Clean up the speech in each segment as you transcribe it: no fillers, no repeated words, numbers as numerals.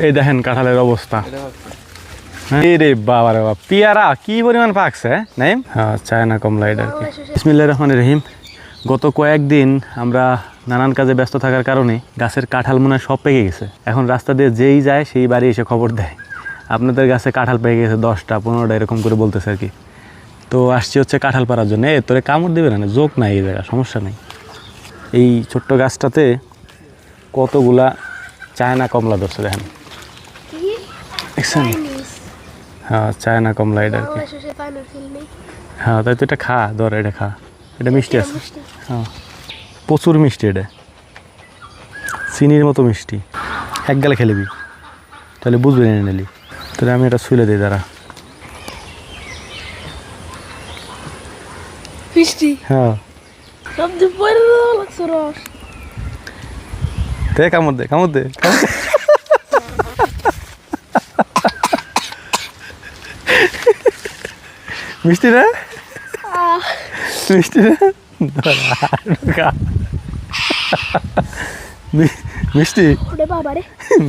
এই দেখেন কাঁঠালের অবস্থা। রে বাবা রে বাবা, পেয়ারা কি পরিমাণ পাকছে নাইম। হ্যাঁ, চায়না কমলা এটা আর কি। বিসমিল্লাহির রহমানির রহিম। গত কয়েকদিন আমরা নানান কাজে ব্যস্ত থাকার কারণে গাছের কাঁঠাল মনে হয় সব পেকে গেছে। এখন রাস্তা দিয়ে যেই যায় সেই বাড়ি এসে খবর দেয় আপনাদের গাছে কাঁঠাল পেকে গেছে 10টা 15টা এরকম করে বলতেছে আর কি। তো আসছি হচ্ছে কাঁঠাল পাড়ার জন্য। তোরে কামড় দেবে না, জোক নাই এই জায়গা, সমস্যা নেই। এই ছোট্ট গাছটাতে কতগুলা চায়না কমলা ধরছে দেখেন, দেখছেন? হ্যাঁ, চায়না কমলা এটা আর কি। হ্যাঁ, তাই তো এটা খা, ধর এটা খা, এটা মিষ্টি আছে। হ্যাঁ, প্রচুর মিষ্টি, এটা চিনির মতো মিষ্টি। এক গালে খেলিবি তাহলে বুঝবি না নিলি। তাহলে আমি এটা ছুলে দিই দাঁড়া। মিষ্টি? হ্যাঁ, দে কামড় দে, কামড় দে, মিষ্টি না? মিষ্টি না? মিষ্টি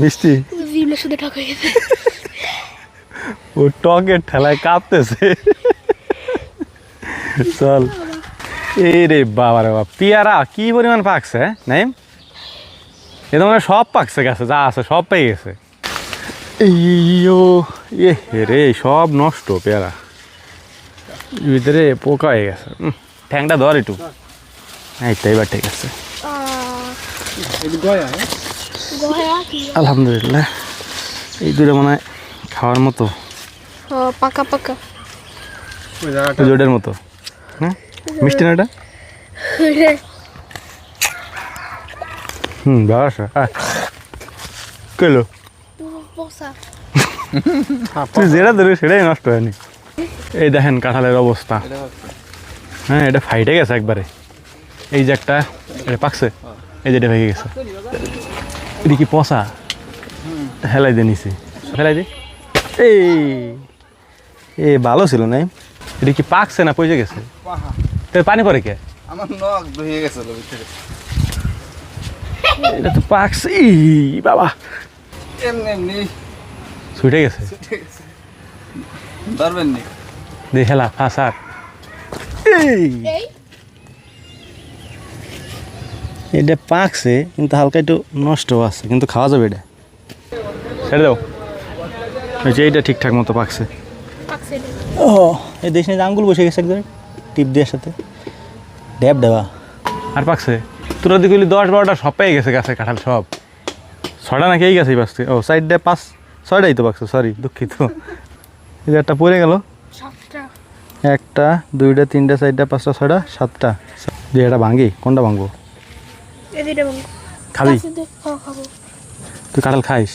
মিষ্টি। ও টকের ঠেলায় কাঁপতেছে। চল। এই রে বাবা রে বাবা, পেয়ারা কি পরিমাণ পাকছে নাইম। এটা মানে সব পাকছে গাছে, যা আছে সব পেয়ে গেছে। রে সব নষ্ট পেয়ারা, ভিতরে পোকা হয়ে গেছে। ঠ্যাংটা ধর একটু। এইটাই বা ঠিক আছে, আলহামদুলিল্লাহ। এই দুটো মনে হয় খাওয়ার মতো, পাকা পাকা জোটের মতো। হ্যাঁ, মিষ্টি না এটা? বাসা কেলো তুই যেটা ধরবি সেটাই নষ্ট হয়নি। এই দেখেন কাঁঠালের অবস্থা। হ্যাঁ, এটা ফাইটে গেছে একবারে। এই যে একটা এটা পাকছে, এই যে এটা ভেঙে গেছে। এটা কি পচা? হেলাই দিয়ে নিছি, ফেলাই দি। এই ভালো ছিল নাই। এটা কি পাকছে না পচে গেছে? পানি পরে কে? আমার নখ ধুয়ে গেছে ভিতরে। এটা তো পাকছে। বাবা এমনি এমনি ছুটে গেছে। ধরবেন নি দেখলা ফাঁসার। এটা পাকছে কিন্তু হালকা একটু নষ্ট আছে, কিন্তু খাওয়া যাবে। এটা ছেড়ে দাও। ওই যে এইটা ঠিকঠাক মতো পাকছে। ও, এই দেশ নিয়ে আঙ্গুল বসে গেছে একদম টিপ দেওয়ার সাথে ড্যাব দেওয়া। আর পাকছে তোরা দেখলি 10-12টা সব পেয়ে গেছে গাছে কাঁঠাল সব। 6টা নাকি এই গাছেই পাকছে। ও সাইডে 5-6টাই তো পাকছে, সরি দুঃখিত। এই যে একটা পড়ে গেল। 1টা 2টা 3টা 4টা 5টা 6টা 7টা। যে এটা ভাঙি, কোনটা ভাঙবো? খাবি? তুই কাঁঠাল খাইস?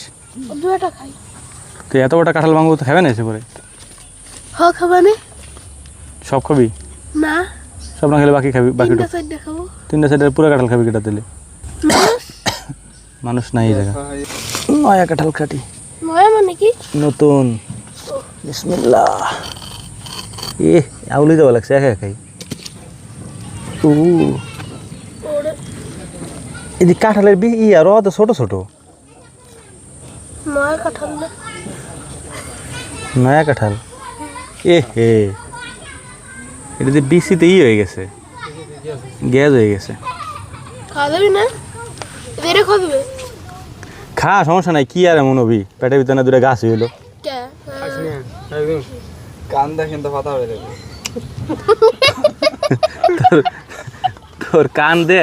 তুই এত বড়টা কাঁঠাল ভাঙবো তো খাবে না এসে পরে? সব খাবি না? সব না খেলে বাকি খাবি? বাকি 3টা সাইডের পুরো কাঁঠাল খাবি কেটা দিলে? মানুষ নাই এই জায়গা। নয়া কাঁঠাল কাটি, মানে কি নতুন। বিসমিল্লাহ। আউলি দেওয়া লাগছে একা একাই। এই কাঁঠালের আরো তো ছোট ছোট। নয়া কাঁঠাল হে, এটা যে বিসিতে হয়ে গেছে, গ্যাস হয়ে গেছে। খা, সমস্যা নাই। কি আর এমন হবি, পেটের ভিতরে না 2টা গাছ হইলো। কান দেখেন তো পাতা হয়ে যাবে। তোর কান দে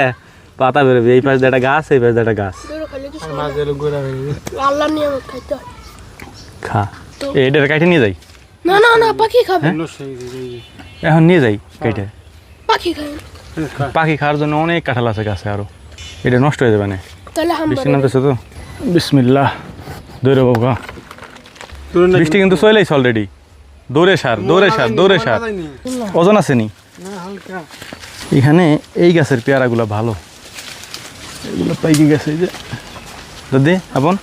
পাতা বেরোবে। এই পাশে একটা গাছ, এই পাশে একটা গাছ। খা, এটা কাটে নিয়ে যাই। না না না, পাখি খাবে। এখন নিয়ে যাই কেটে। পাখি খাবে। পাখি খাওয়ার জন্য অনেক কাঁঠাল আছে গাছে আরো। এটা নষ্ট হয়ে যাবে না। বৃষ্টি নামতেছে তো। বিসমিল্লাহ। দৌড়ে বাবা, বৃষ্টি কিন্তু চলেইছে অলরেডি। দৌড়ে সার, দৌড়ে সার, দৌড়ে সার। ওজন আছে নি এখানে? এই গাছের পেয়ারাগুলো ভালো, এগুলো পাইকি গেছে। এই যে দাদি আপন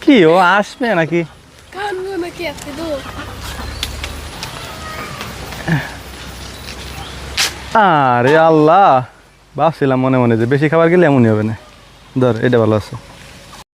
কি ও আসবে নাকি? আরে আল্লাহ, ভাবছিলাম মনে মনে যে বেশি খাবার গেলে এমনই হবে না। ধর এটা ভালো আছে।